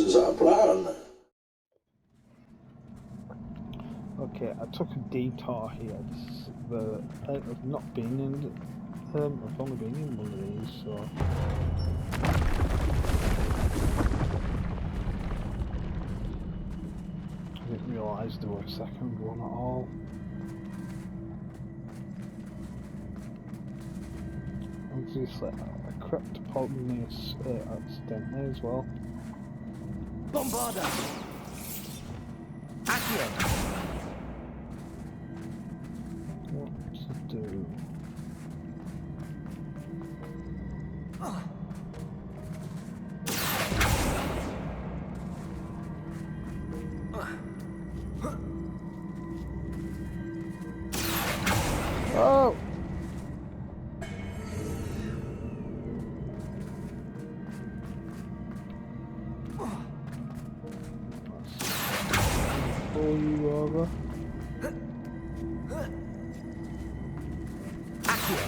is our plan. Okay, I took a detour here. I've not been in. I've only been in one of these, so. I didn't realise there were a second one at all. Obviously, I crept upon this accidentally as well. Bombarda! Accio! What to do? Oh! Pull you over. Accio!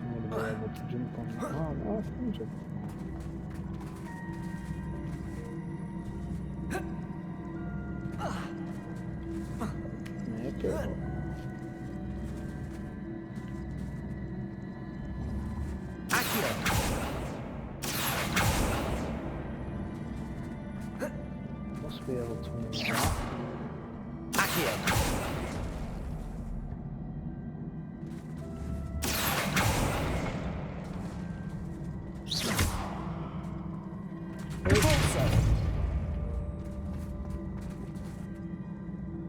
I'm gonna be able to jump on that. Oh, no, I can jump. Make it up. Accio! Must be able to move that. Accio! Pulso!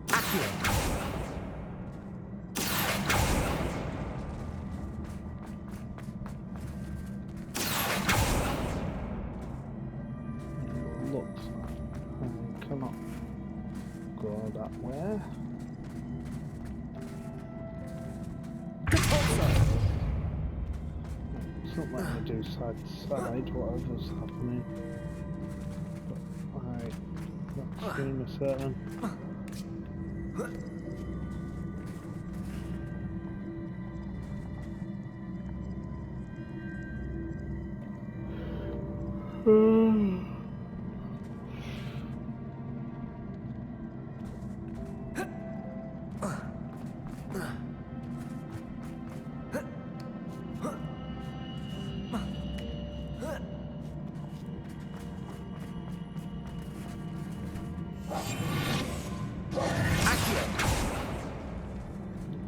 Accio! Looks like I cannot go that way. Pulso! It's not letting me do side to side, whatever's happening. But I'm not extremely certain.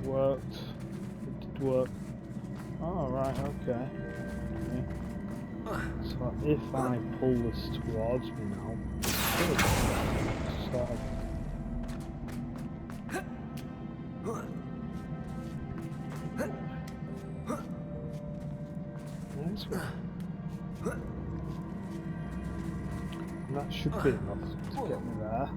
Worked. It did work. Oh, right, okay. So if I pull this towards me now, sort of. Nice one. And that should be enough to get me there.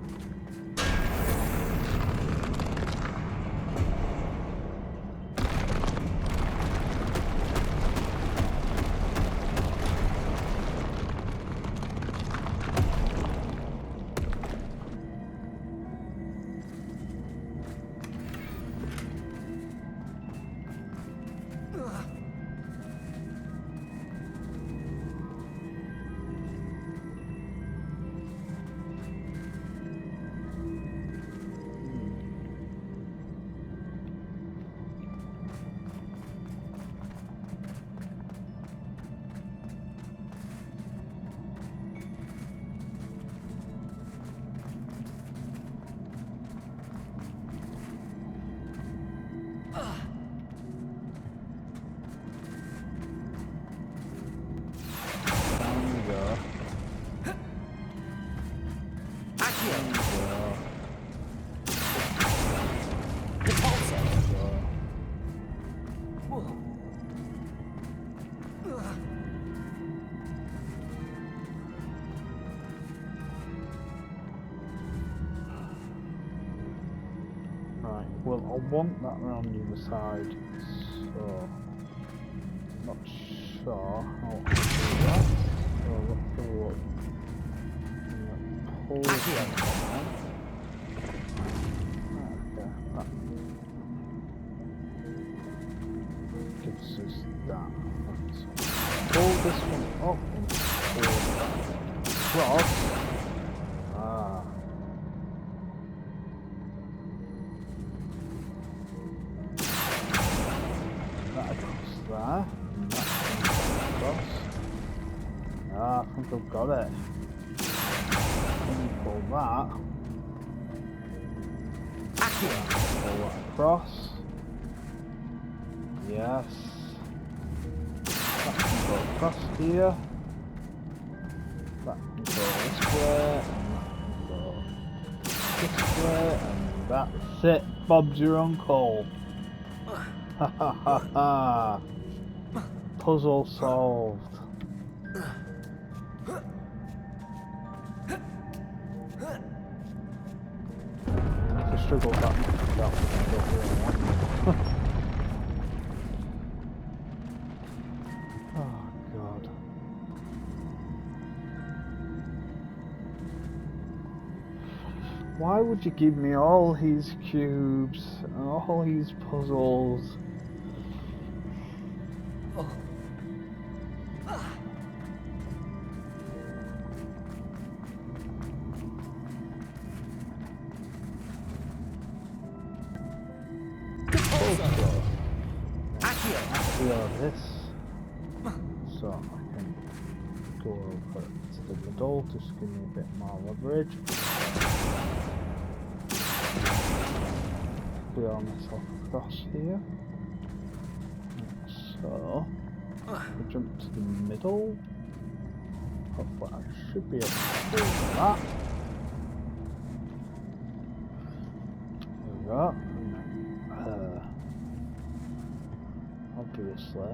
Well, I want that around the other side, so I'm not sure how I'll do that. So let's have a look. Pull that down. Okay, that gives us that. Pull this one up and pull that across. Ah. That across there. And that across. Ah, I think I've got it. Pull that. Pull that across. Yes. That can go across here. That can go this way. And that can go this way. And that's it. Bob's your uncle. Ha ha ha ha. Puzzle solved. If I struggle that much, that I don't really want it. Oh god. Why would you give me all these cubes and all these puzzles? This, so I can go over to the middle, just give me a bit more leverage. Wheel myself across here. So, I jump to the middle. Hopefully I should be able to do that. There we go. Obviously,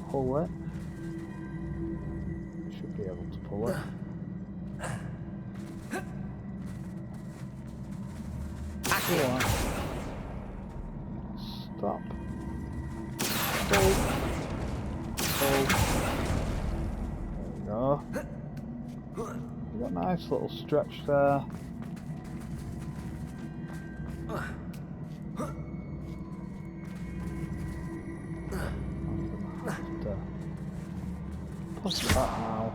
pull it. I should be able to pull it. Go on. Stop. Pull. Pull. There we go. You got a nice little stretch there. Push that now.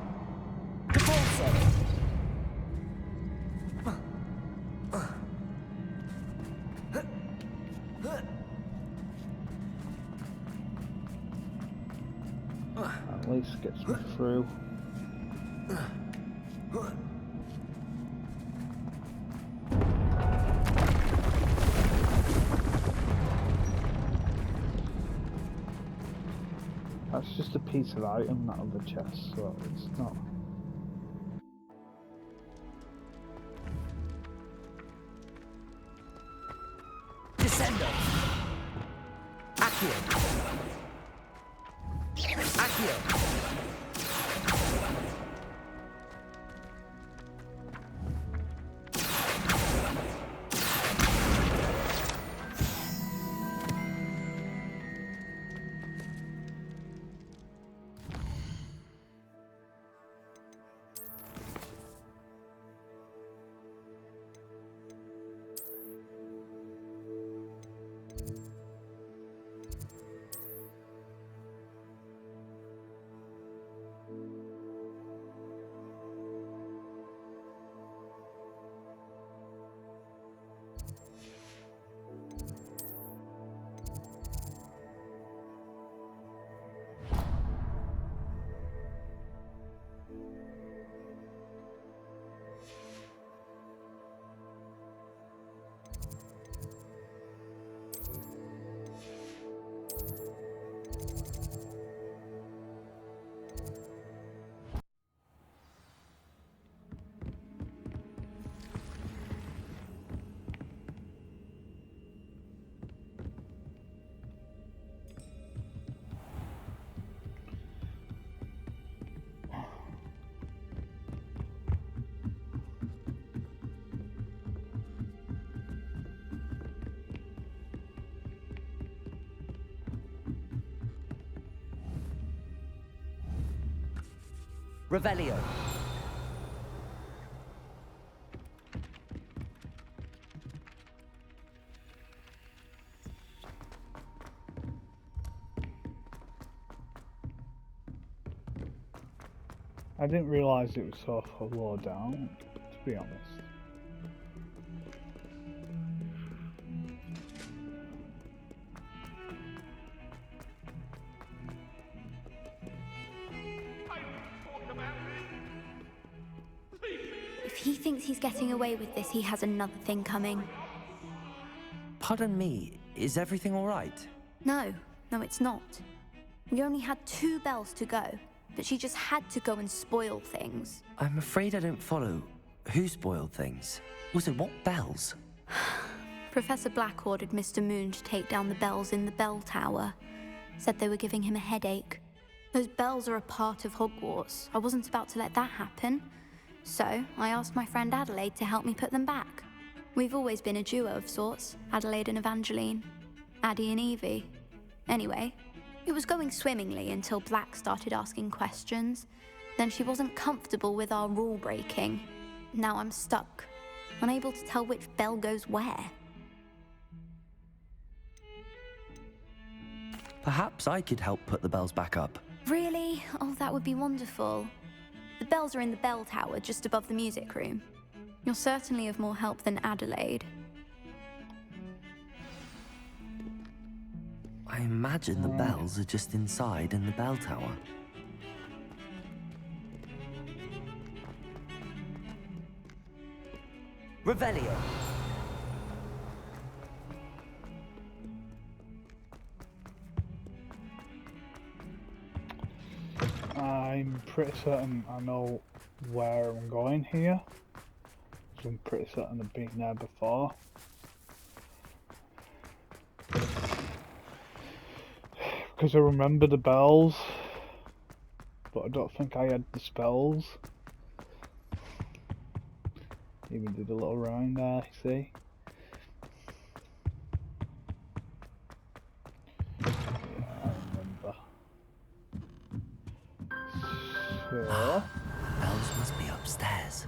At least gets me through. That's just a piece of item, that other chest, so it's not. Descendo. Accio. Accio. Revelio. I didn't realise it was so low down, to be honest. If he thinks he's getting away with this, he has another thing coming. Pardon me, is everything all right? No, it's not. We only had 2 bells to go, but she just had to go and spoil things. I'm afraid I don't follow. Who spoiled things? Also, what bells? Professor Black ordered Mr. Moon to take down the bells in the bell tower. Said they were giving him a headache. Those bells are a part of Hogwarts. I wasn't about to let that happen. So, I asked my friend Adelaide to help me put them back. We've always been a duo of sorts, Adelaide and Evangeline. Addie and Evie. Anyway, it was going swimmingly until Black started asking questions. Then she wasn't comfortable with our rule breaking. Now I'm stuck, unable to tell which bell goes where. Perhaps I could help put the bells back up. Really? Oh, that would be wonderful. The bells are in the bell tower just above the music room. You're certainly of more help than Adelaide. I imagine the bells are just inside in the bell tower. Revelio. I'm pretty certain I know where I'm going here. So I'm pretty certain I've been there before. Because I remember the bells, but I don't think I had the spells. Even did a little rhyme there, see? Yeah, I remember. So... Bells must be upstairs.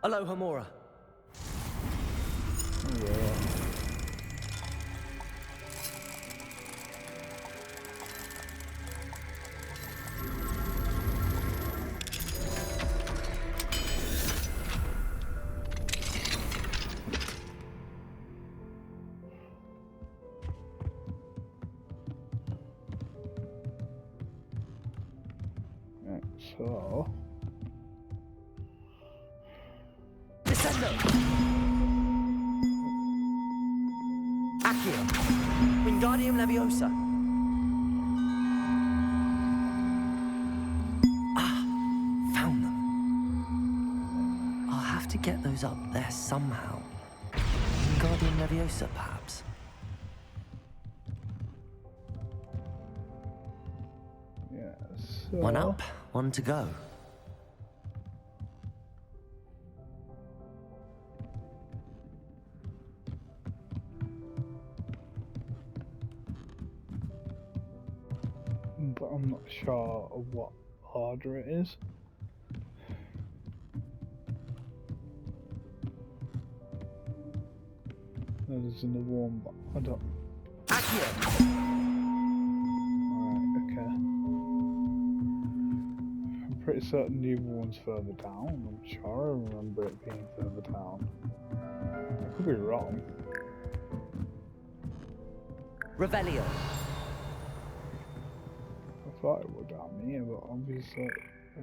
Aloha, Mora. yeah. Right, so... Descendo! Accio! Wingardium Leviosa! Ah, found them. I'll have to get those up there somehow. Wingardium Leviosa, perhaps? Yeah, so... One up, one to go. But I'm not sure of what order it is. There's another one, but I don't... Accio! Right, okay. I'm pretty certain the other one's further down. I'm sure I remember it being further down. I could be wrong. Revelio. I thought it was down here, but obviously I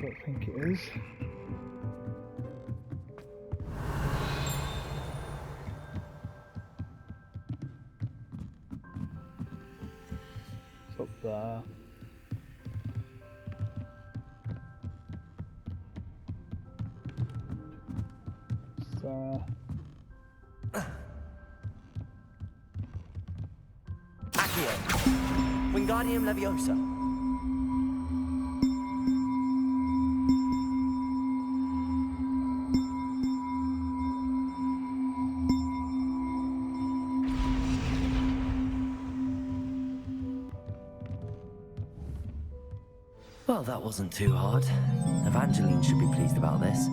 don't think it is. It's up there. It's there. Accio. Wingardium Leviosa. Well, that wasn't too hard. Evangeline should be pleased about this,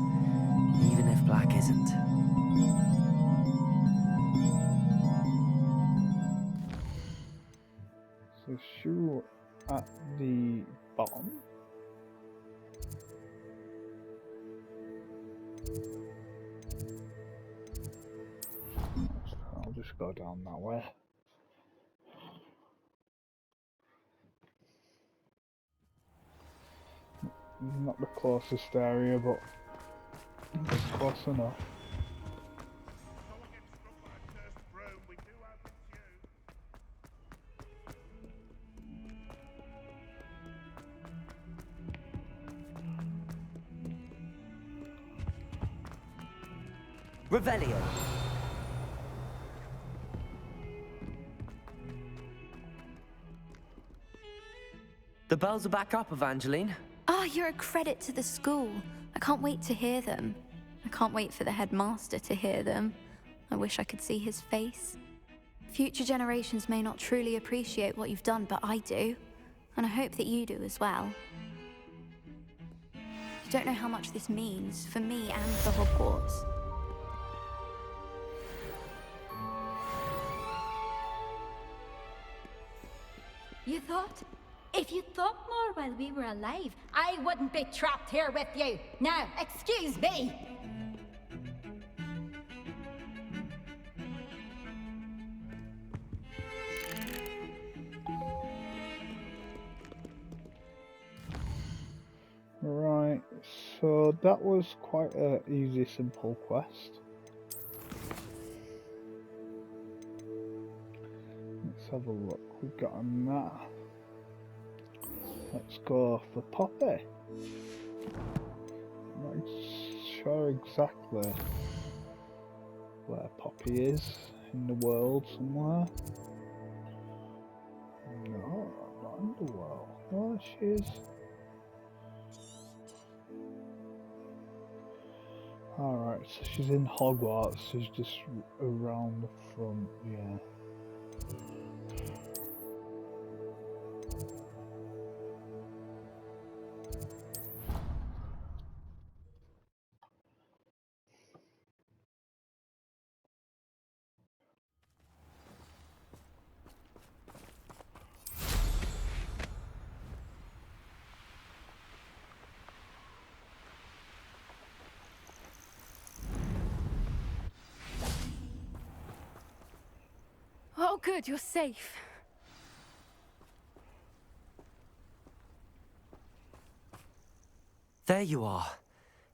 even if Black isn't. So shoe at the bottom. I'll just go down that way. Not the closest area, but it's close enough. Revelio. The bells are back up, Evangeline. Oh, you're a credit to the school. I can't wait to hear them. I can't wait for the headmaster to hear them. I wish I could see his face. Future generations may not truly appreciate what you've done, but I do. And I hope that you do as well. You don't know how much this means for me and for Hogwarts. You thought? If you thought more while we were alive, I wouldn't be trapped here with you. Now, excuse me. Right, so that was quite a easy, simple quest. Let's have a look. We've got a that. Let's go for Poppy. I'm not sure exactly where Poppy is in the world somewhere. No, not in the world. Oh, she is. Alright, so she's in Hogwarts. She's just around the front, yeah. Oh, good, you're safe. There you are.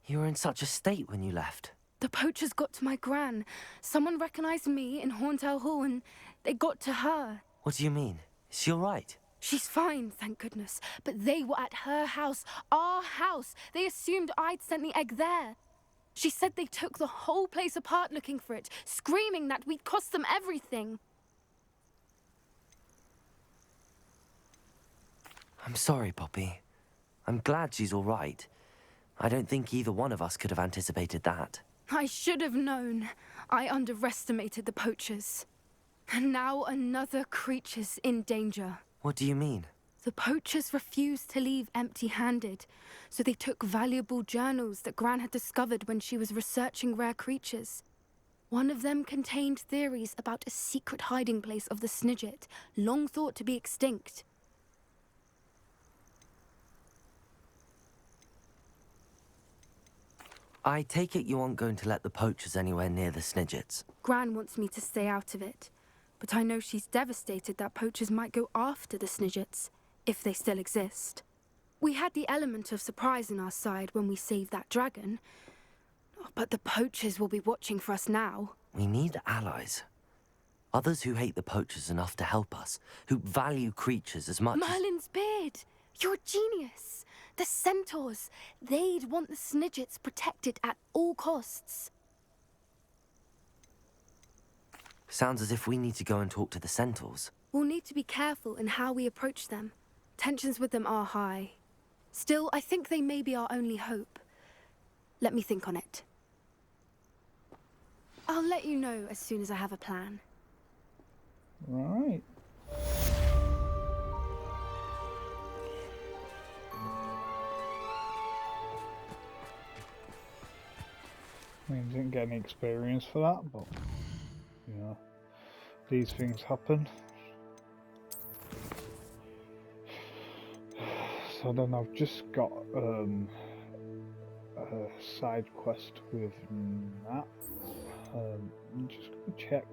You were in such a state when you left. The poachers got to my gran. Someone recognized me in Horntail Hall and they got to her. What do you mean? Is she all right? She's fine, thank goodness. But they were at her house, our house. They assumed I'd sent the egg there. She said they took the whole place apart looking for it, screaming that we'd cost them everything. I'm sorry, Poppy. I'm glad she's all right. I don't think either one of us could have anticipated that. I should have known. I underestimated the poachers. And now another creature's in danger. What do you mean? The poachers refused to leave empty-handed, so they took valuable journals that Gran had discovered when she was researching rare creatures. One of them contained theories about a secret hiding place of the Snidget, long thought to be extinct. I take it you aren't going to let the poachers anywhere near the Snidgets. Gran wants me to stay out of it, but I know she's devastated that poachers might go after the Snidgets, if they still exist. We had the element of surprise on our side when we saved that dragon, but the poachers will be watching for us now. We need allies. Others who hate the poachers enough to help us, who value creatures as much as... Merlin's beard! You're a genius! The centaurs! They'd want the Snidgets protected at all costs. Sounds as if we need to go and talk to the centaurs. We'll need to be careful in how we approach them. Tensions with them are high. Still, I think they may be our only hope. Let me think on it. I'll let you know as soon as I have a plan. Right. I mean, didn't get any experience for that, but you know, these things happen. So then I've just got a side quest with Nat. I'm just gonna check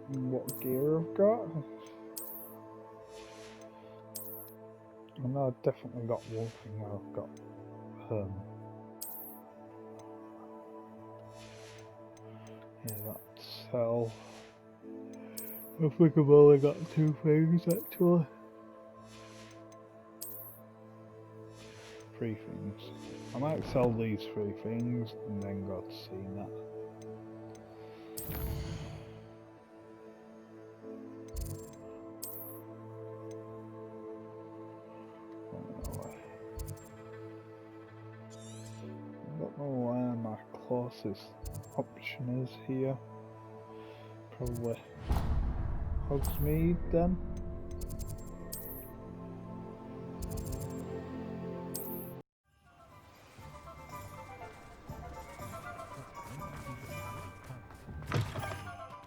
what gear I've got. I know I've definitely got one thing where I've got yeah, that's cell. I think I've only got 2 things actually. 3 things. I might sell these 3 things and then go to see that. I don't know where my closest option is here. Probably Hogsmeade then.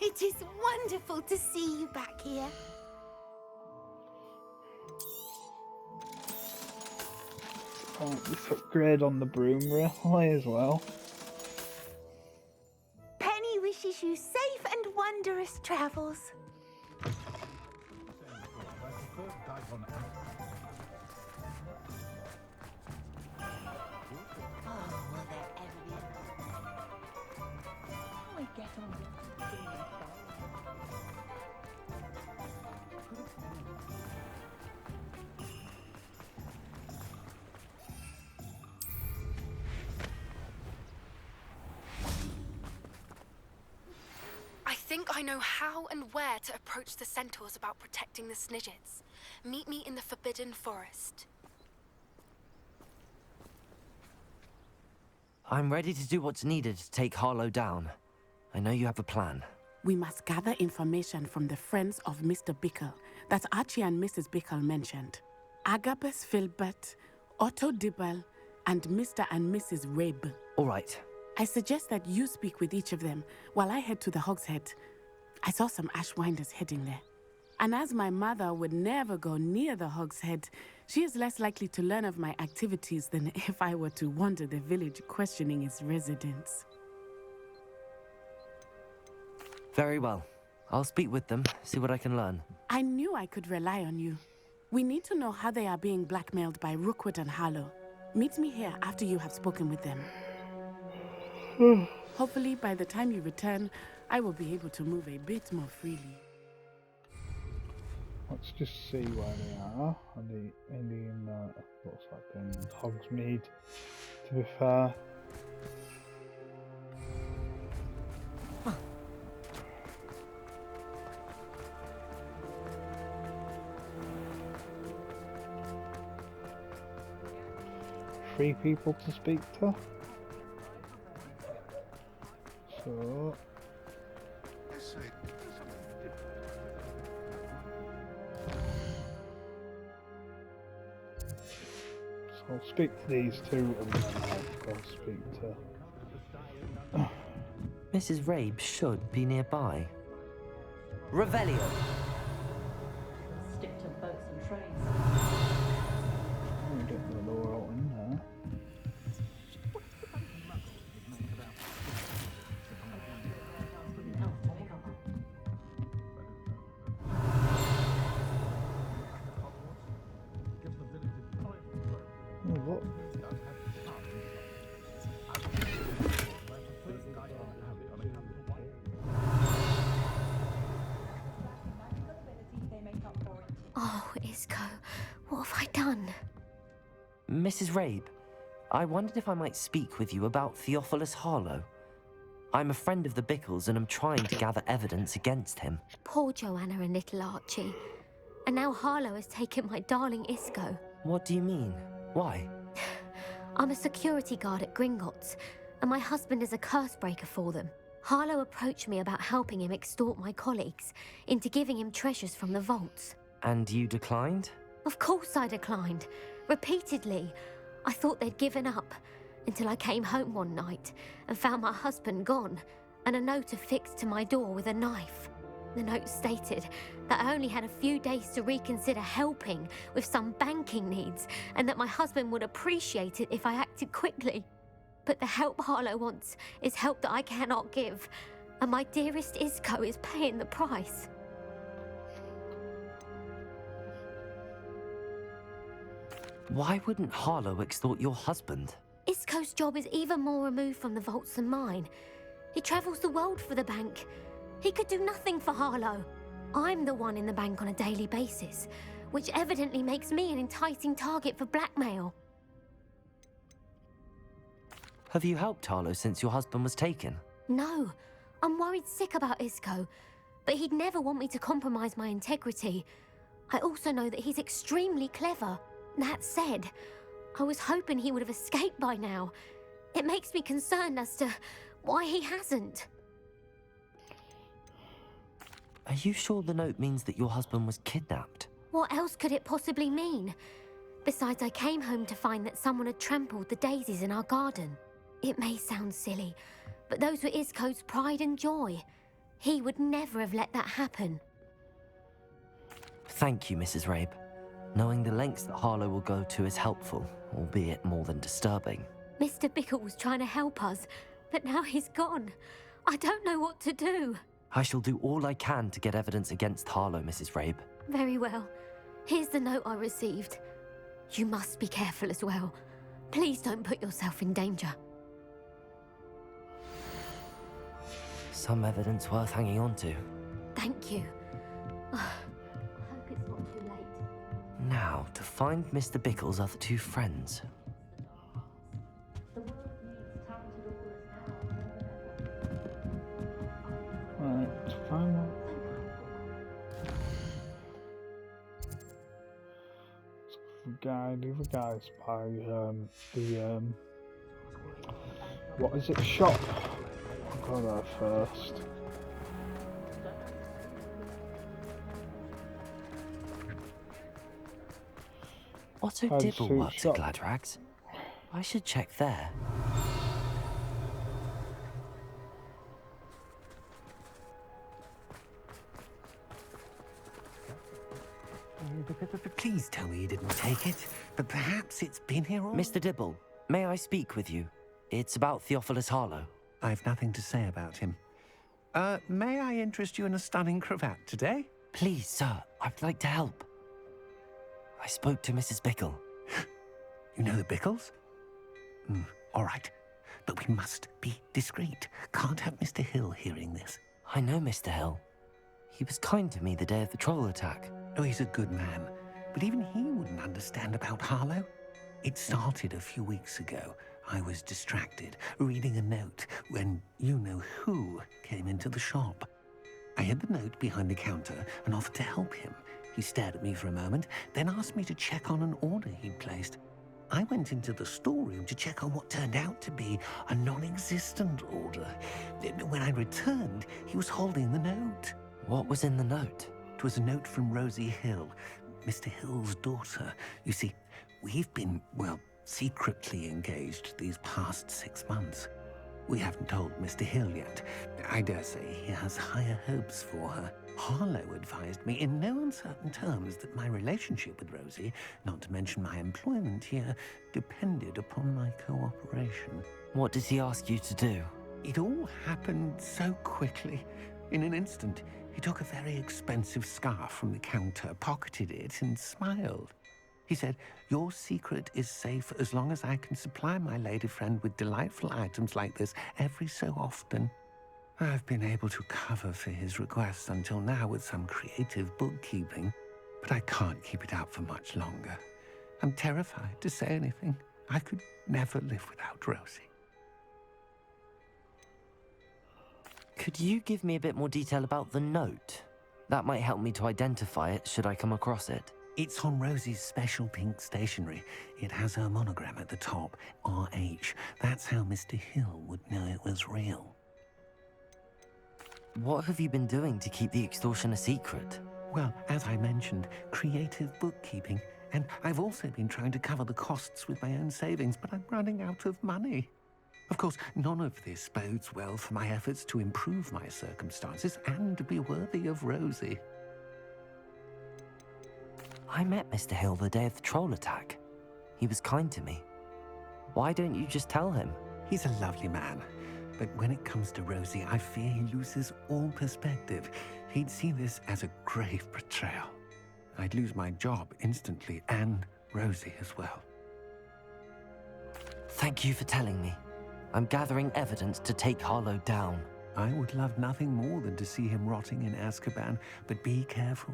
It is wonderful to see you back here. Oh, this upgrade on the broom railway as well. Penny wishes you safe and wondrous travels. I think I know how and where to approach the centaurs about protecting the Snidgets. Meet me in the Forbidden Forest. I'm ready to do what's needed to take Harlow down. I know you have a plan. We must gather information from the friends of Mr. Bickle that Archie and Mrs. Bickle mentioned. Agabus Filbert, Otto Dibble, and Mr. and Mrs. Rabe. All right. I suggest that you speak with each of them while I head to the Hogshead. I saw some Ashwinders heading there. And as my mother would never go near the Hogshead, she is less likely to learn of my activities than if I were to wander the village questioning its residents. Very well. I'll speak with them, see what I can learn. I knew I could rely on you. We need to know how they are being blackmailed by Rookwood and Harlow. Meet me here after you have spoken with them. Hopefully, by the time you return, I will be able to move a bit more freely. Let's just see where they are. Are they in looks like they're in Hogsmeade, to be fair. Three people to speak to. So I'll speak to these 2 and then I'll go speak to Mrs. Rabe should be nearby. Revelio! Stick to boats and trains. I don't know the world in there. Oh, look. Oh, Isco, what have I done? Mrs. Rabe, I wondered if I might speak with you about Theophilus Harlow. I'm a friend of the Bickles and I'm trying to gather evidence against him. Poor Joanna and little Archie. And now Harlow has taken my darling Isco. What do you mean? Why? I'm a security guard at Gringotts, and my husband is a curse breaker for them. Harlow approached me about helping him extort my colleagues into giving him treasures from the vaults. And you declined? Of course I declined. Repeatedly. I thought they'd given up. until I came home one night and found my husband gone and a note affixed to my door with a knife. The note stated that I only had a few days to reconsider helping with some banking needs and that my husband would appreciate it if I acted quickly. But the help Harlow wants is help that I cannot give, and my dearest Isco is paying the price. Why wouldn't Harlow extort your husband? Isco's job is even more removed from the vaults than mine. He travels the world for the bank. He could do nothing for Harlow. I'm the one in the bank on a daily basis, which evidently makes me an enticing target for blackmail. Have you helped Harlow since your husband was taken? No, I'm worried sick about Isco, but he'd never want me to compromise my integrity. I also know that he's extremely clever. That said, I was hoping he would have escaped by now. It makes me concerned as to why he hasn't. Are you sure the note means that your husband was kidnapped? What else could it possibly mean? Besides, I came home to find that someone had trampled the daisies in our garden. It may sound silly, but those were Isco's pride and joy. He would never have let that happen. Thank you, Mrs. Rabe. Knowing the lengths that Harlow will go to is helpful, albeit more than disturbing. Mr. Bickle was trying to help us, but now he's gone. I don't know what to do. I shall do all I can to get evidence against Harlow, Mrs. Rabe. Very well. Here's the note I received. You must be careful as well. Please don't put yourself in danger. Some evidence worth hanging on to. Thank you. I hope it's not too late. Now, to find Mr. Bickle's other two friends. Right, let's find that. The other guy's by what is it, shop? I'll go there first. Otto How's Dibble suit works shop? at Gladrags. I should check there. Please tell me you didn't take it, but perhaps it's been here all... Mr. Dibble, may I speak with you? It's about Theophilus Harlow. I've nothing to say about him. May I interest you in a stunning cravat today? Please, sir, I'd like to help. I spoke to Mrs. Bickle. You know the Bickles? All right, but we must be discreet. Can't have Mr. Hill hearing this. I know Mr. Hill. He was kind to me the day of the troll attack. Oh, he's a good man, but even he wouldn't understand about Harlow. It started a few weeks ago. I was distracted, reading a note, when you-know-who came into the shop. I hid the note behind the counter and offered to help him. He stared at me for a moment, then asked me to check on an order he'd placed. I went into the storeroom to check on what turned out to be a non-existent order. When I returned, he was holding the note. What was in the note? It was a note from Rosie Hill, Mr. Hill's daughter. You see, we've been, well, secretly engaged these past 6 months. We haven't told Mr. Hill yet. I dare say he has higher hopes for her. Harlow advised me in no uncertain terms that my relationship with Rosie, not to mention my employment here, depended upon my cooperation. What did he ask you to do? It all happened so quickly. In an instant, he took a very expensive scarf from the counter, pocketed it, and smiled. He said, "Your secret is safe as long as I can supply my lady friend with delightful items like this every so often." I've been able to cover for his requests until now with some creative bookkeeping, but I can't keep it up for much longer. I'm terrified to say anything. I could never live without Rosie. Could you give me a bit more detail about the note? That might help me to identify it should I come across it. It's on Rosie's special pink stationery. It has her monogram at the top, RH. That's how Mr. Hill would know it was real. What have you been doing to keep the extortion a secret? Well, as I mentioned, creative bookkeeping. And I've also been trying to cover the costs with my own savings, but I'm running out of money. Of course, none of this bodes well for my efforts to improve my circumstances and to be worthy of Rosie. I met Mr. Hill the day of the troll attack. He was kind to me. Why don't you just tell him? He's a lovely man, but when it comes to Rosie, I fear he loses all perspective. He'd see this as a grave betrayal. I'd lose my job instantly, and Rosie as well. Thank you for telling me. I'm gathering evidence to take Harlow down. I would love nothing more than to see him rotting in Azkaban, but be careful.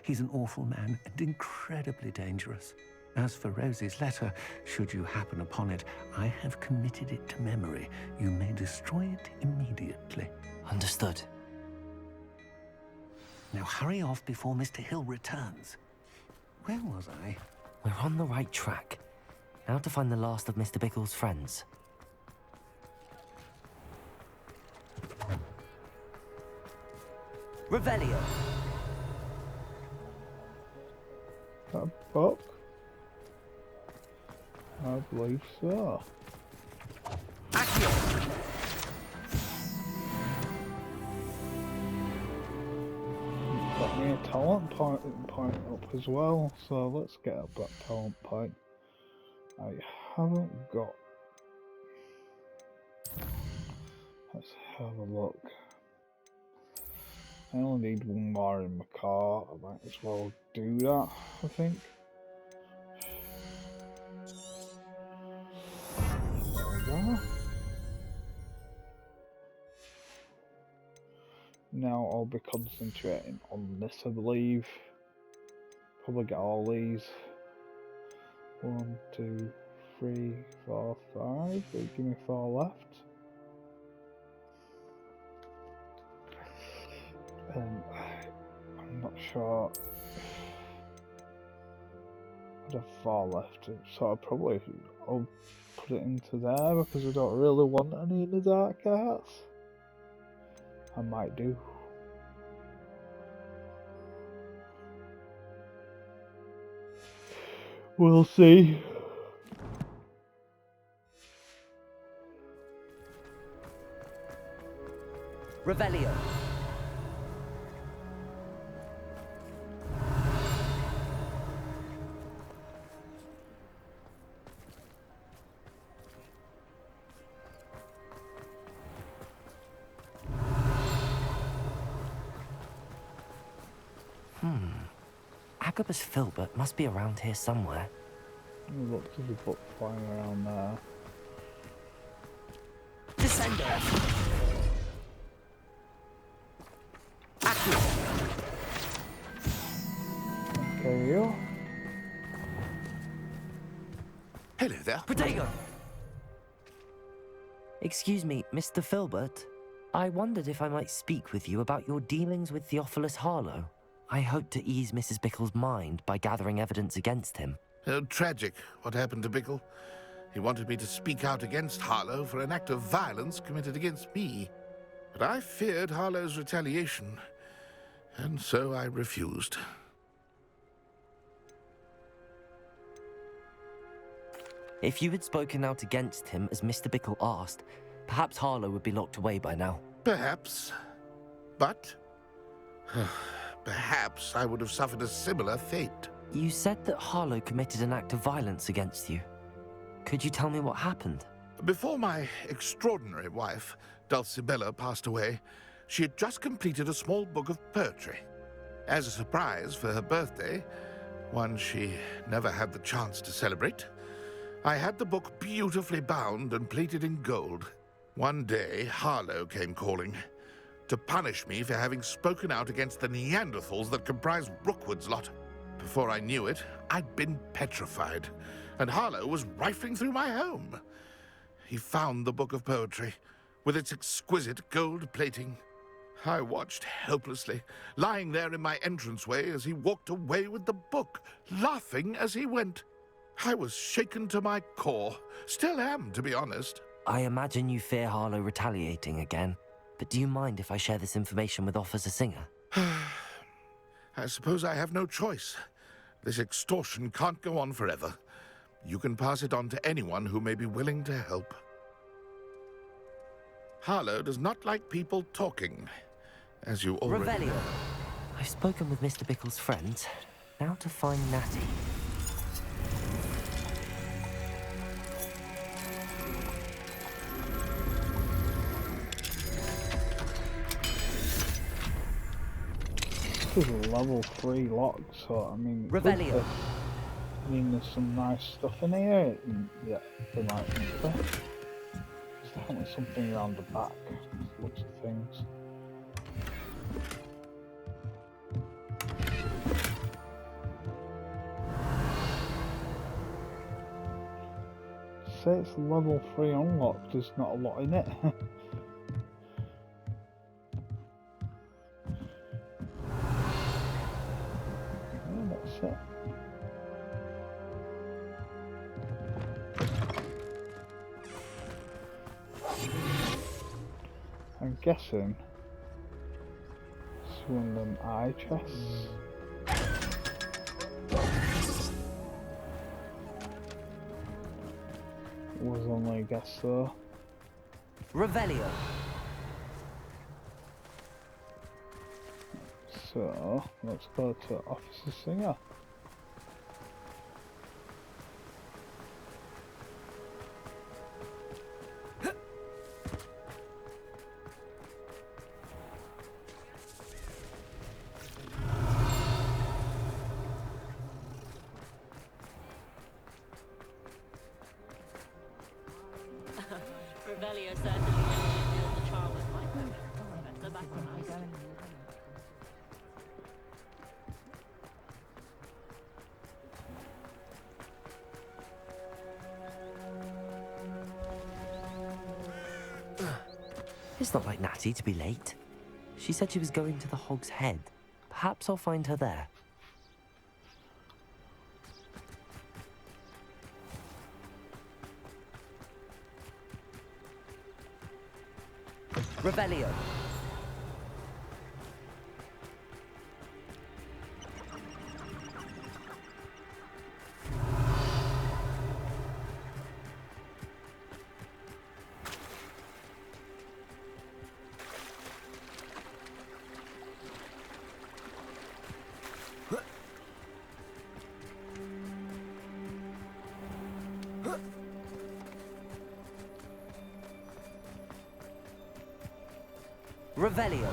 He's an awful man and incredibly dangerous. As for Rosie's letter, should you happen upon it, I have committed it to memory. You may destroy it immediately. Understood. Now hurry off before Mr. Hill returns. Where was I? We're on the right track. Now to find the last of Mr. Bickle's friends. Revelio. That book? I believe so. Accio. Got me a talent point up as well, so let's get up that talent point. I haven't got. Let's have a look. I only need one more in my car. I might as well do that, I think. There we go. Now I'll be concentrating on this, I believe. Probably get all these. 1, 2, 3, 4, 5. Give me 4 left. I'm not sure. I'd have 4 left, so I'll put it into there because I don't really want any in the dark arts. I might do. We'll see. Revelio. Agabus Filbert must be around here somewhere. Look, there's a book flying around there. Descender. Okay. Hello there. Protego! Excuse me, Mr. Filbert. I wondered if I might speak with you about your dealings with Theophilus Harlow. I hope to ease Mrs. Bickle's mind by gathering evidence against him. Tragic, what happened to Bickle. He wanted me to speak out against Harlow for an act of violence committed against me. But I feared Harlow's retaliation, and so I refused. If you had spoken out against him as Mr. Bickle asked, perhaps Harlow would be locked away by now. Perhaps. But perhaps I would have suffered a similar fate. You said that Harlow committed an act of violence against you. Could you tell me what happened? Before my extraordinary wife, Dulcibella, passed away, she had just completed a small book of poetry. As a surprise for her birthday, one she never had the chance to celebrate, I had the book beautifully bound and plated in gold. One day, Harlow came calling to punish me for having spoken out against the Neanderthals that comprised Rookwood's lot. Before I knew it, I'd been petrified, and Harlow was rifling through my home. He found the book of poetry, with its exquisite gold plating. I watched helplessly, lying there in my entranceway as he walked away with the book, laughing as he went. I was shaken to my core. Still am, to be honest. I imagine you fear Harlow retaliating again, but do you mind if I share this information with Officer Singer? I suppose I have no choice. This extortion can't go on forever. You can pass it on to anyone who may be willing to help. Harlow does not like people talking, as you already Revelio. know. I've spoken with Mr. Bickle's friends. Now to find Natty. This is a level 3 lock, so I mean, Revelio. I mean, there's some nice stuff in here. And, yeah, they might think so. There's definitely something around the back. Lots of things. Say it's level 3 unlocked. There's not a lot in it. That's it. I'm guessing it's one of them eye chests. Was only a guess though. Revelio. So let's go to Officer Singer. Revelio certainly didn't feel the charm of my coat. That's the back one I got. It's not like Natty to be late. She said she was going to the Hog's Head. Perhaps I'll find her there. Revelio. Revelio.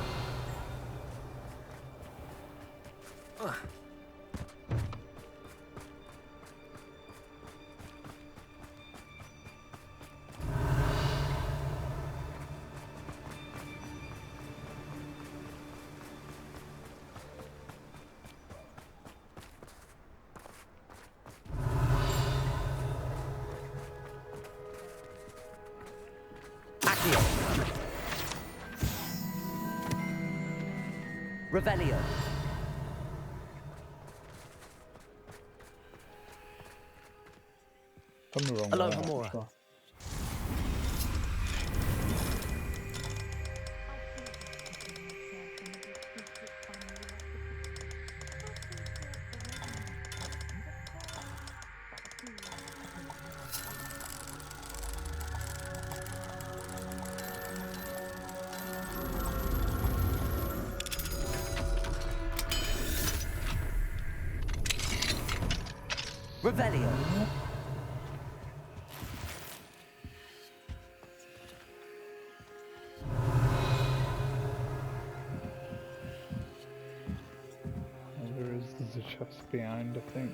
Accio. Revelio. I'm the wrong Hello, way, Hamura. actually. Revelio. There's a chest behind, I think.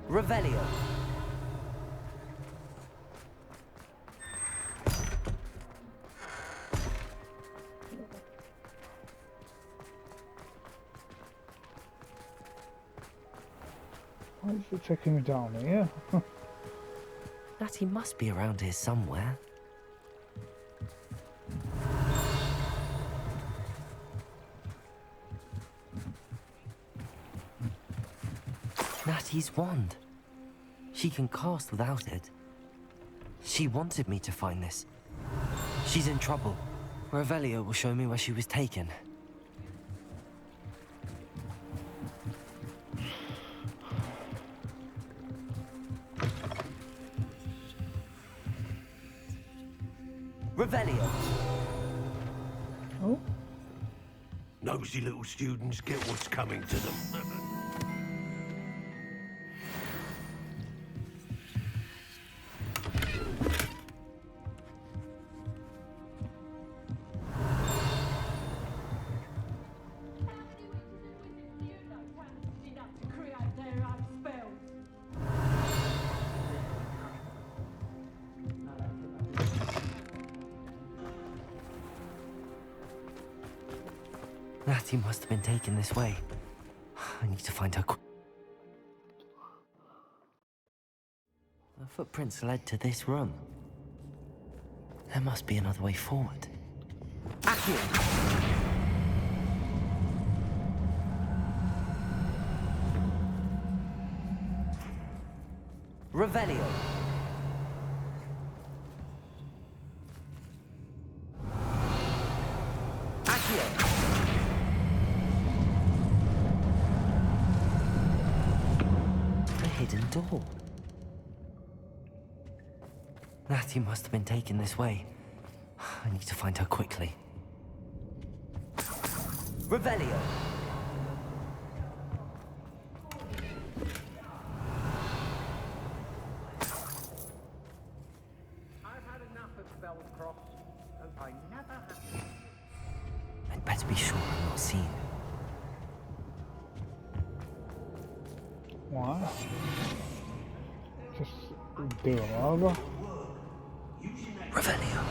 Revelio. Why is it taking me down here? Natty must be around here somewhere. Natty's wand. She can cast without it. She wanted me to find this. She's in trouble. Revelio will show me where she was taken. Revelio. Oh? Nosy little students get what's coming to them. Natty must have been taken this way. I need to find her. The footprints led to this room. There must be another way forward. Accio! Revelio. Accio! A hidden door. Natty must have been taken this way. I need to find her quickly. Revelio. I've had enough of Belcroft. Hope I never have to. I'd better be sure I'm not seen. Why? Just do them over. Revelio.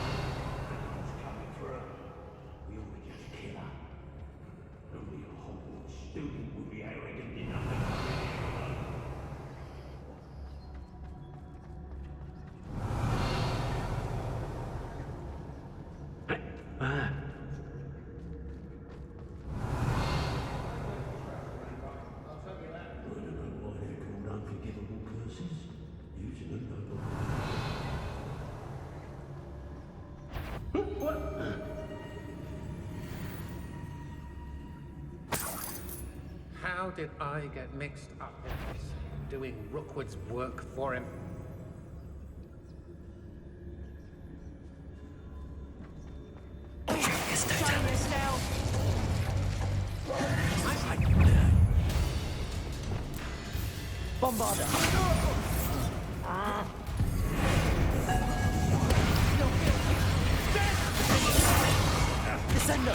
How did I get mixed up in this? Doing Rookwood's work for him? Bombarda. Descendo.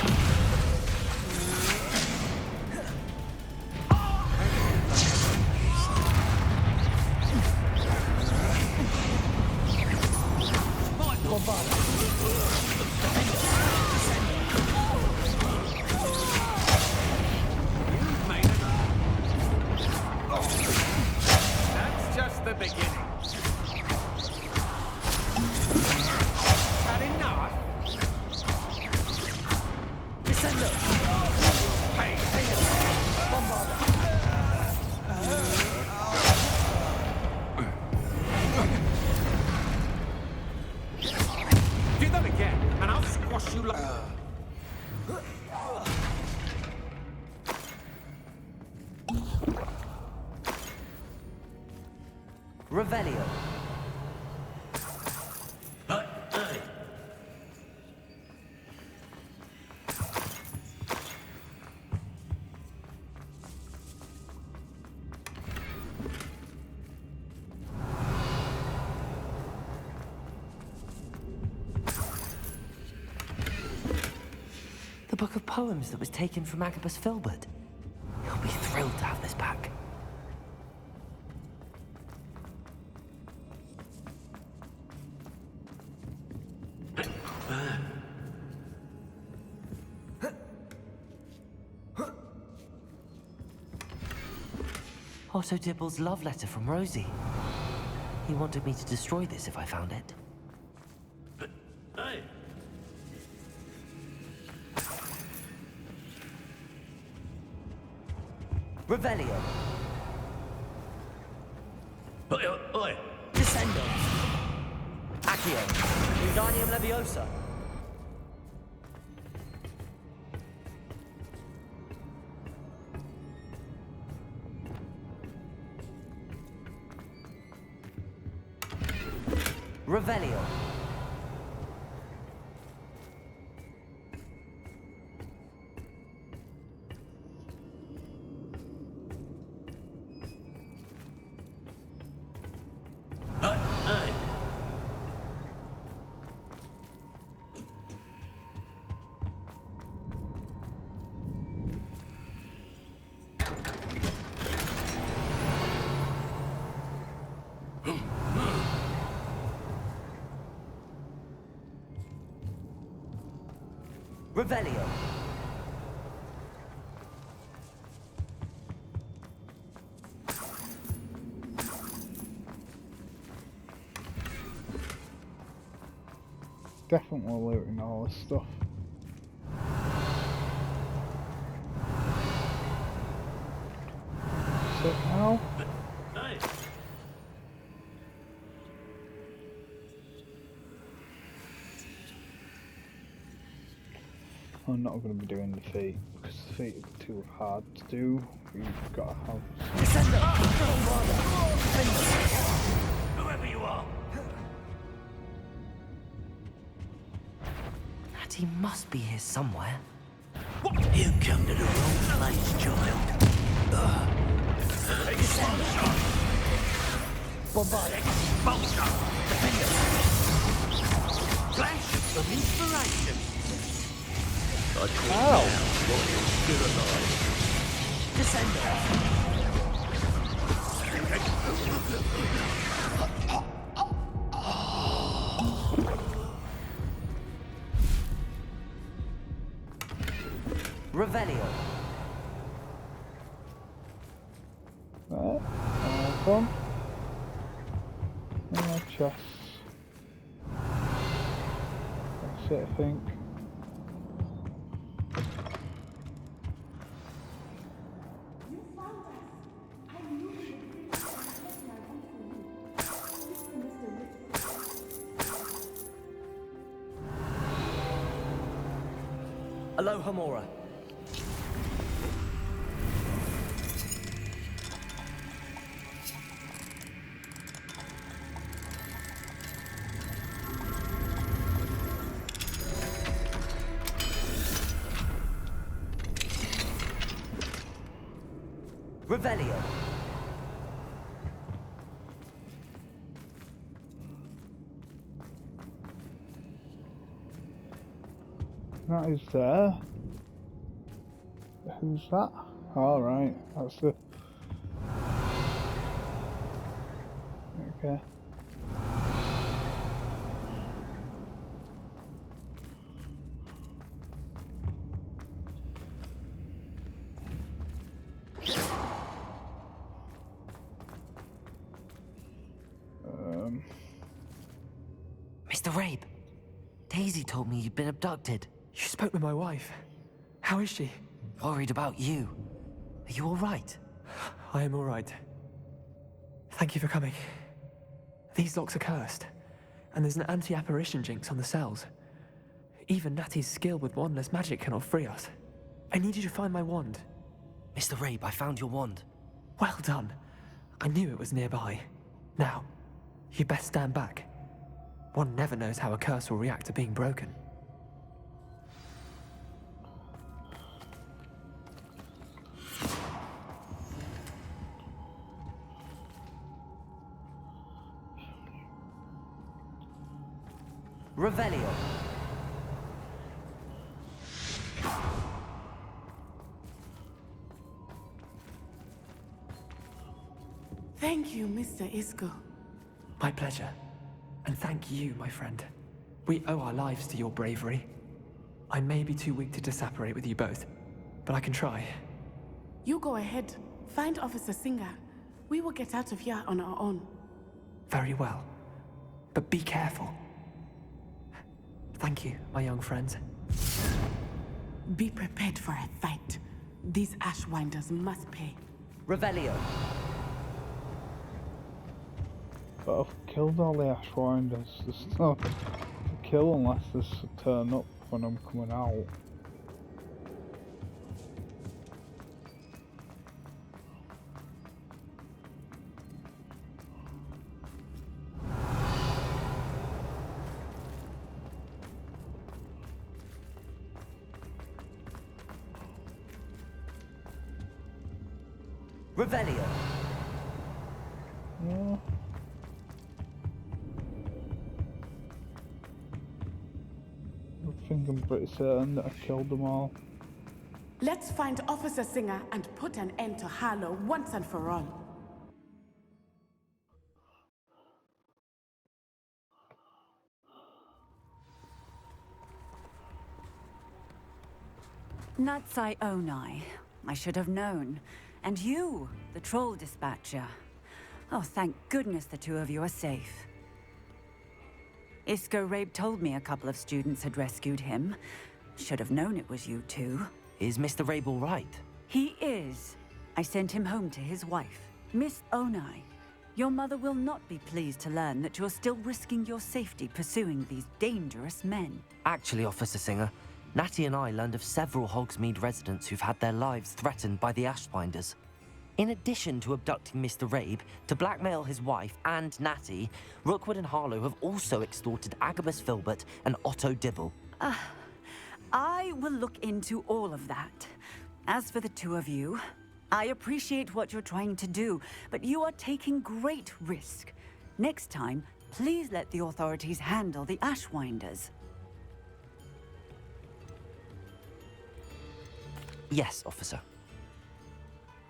That's just the beginning. Had enough? Descendo. Hey, do that again, and I'll squash you like... Revelio. The book of poems that was taken from Agabus Filbert. He'll be thrilled to have this back. Otto Dibble's love letter from Rosie. He wanted me to destroy this if I found it. Hey! Revelio. Oi, oi! Descendo. Accio. Wingardium Leviosa. Revelio. Hey! Revelio. Definitely looting all this stuff. Sit now. Hey! I'm not going to be doing the feet because the feet are too hard to do. You've got to have. Whoever you are! Natty must be here somewhere. You come to the wrong place, child. Expulsion! Bombard. Expulsion! Flash of inspiration! I call now while you're still alive. Descendo. Revelio. Right. Come. Chests. That's it, I think. Aloha Mora. Revelio. That is there. Who's that? All right, that's the. Okay. Mr. Rabe, Daisy told me you'd been abducted. You spoke with my wife. How is she? Worried about you. Are you all right? I am all right. Thank you for coming. These locks are cursed, and there's an anti-apparition jinx on the cells. Even Natty's skill with wandless magic cannot free us. I need you to find my wand. Mr. Rabe, I found your wand. Well done. I knew it was nearby. Now, you best stand back. One never knows how a curse will react to being broken. Revelio. Thank you, Mr. Isco. My pleasure. And thank you, my friend. We owe our lives to your bravery. I may be too weak to disapparate with you both, but I can try. You go ahead. Find Officer Singer. We will get out of here on our own. Very well. But be careful. Thank you, my young friends. Be prepared for a fight. These Ashwinders must pay. Revelio. But I've killed all the Ashwinders. There's no to kill unless they turn up when I'm coming out. Revelio. Yeah. I think I'm pretty certain that I killed them all. Let's find Officer Singer and put an end to Harlow once and for all. Natsai Onai. I should have known. And you, the troll dispatcher. Oh, thank goodness the two of you are safe. Isco Rabe told me a couple of students had rescued him. Should have known it was you two. Is Mr. Rabe all right? He is. I sent him home to his wife, Miss Onai. Your mother will not be pleased to learn that you're still risking your safety pursuing these dangerous men. Actually, Officer Singer, Natty and I learned of several Hogsmeade residents who've had their lives threatened by the Ashwinders. In addition to abducting Mr. Rabe, to blackmail his wife and Natty, Rookwood and Harlow have also extorted Agabus Filbert and Otto Dibble. I will look into all of that. As for the two of you, I appreciate what you're trying to do, but you are taking great risk. Next time, please let the authorities handle the Ashwinders. Yes, officer.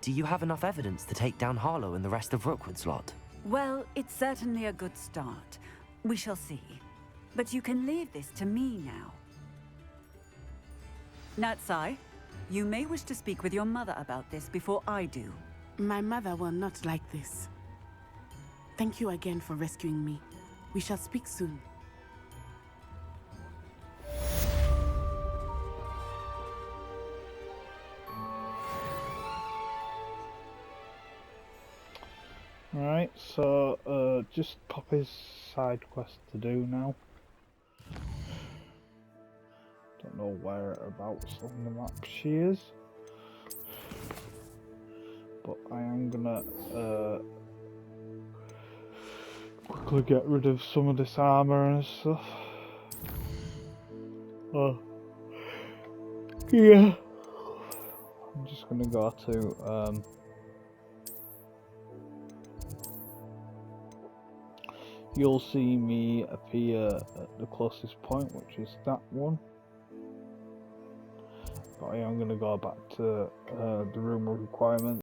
Do you have enough evidence to take down Harlow and the rest of Rookwood's lot? Well, it's certainly a good start. We shall see. But you can leave this to me now. Natsai, you may wish to speak with your mother about this before I do. My mother will not like this. Thank you again for rescuing me. We shall speak soon. Right, so just Poppy's side quest to do now. Don't know whereabouts on the map she is, but I am gonna quickly get rid of some of this armor and stuff. Oh, yeah. I'm just gonna go to you'll see me appear at the closest point, which is that one. But I am going to go back to the room of requirements.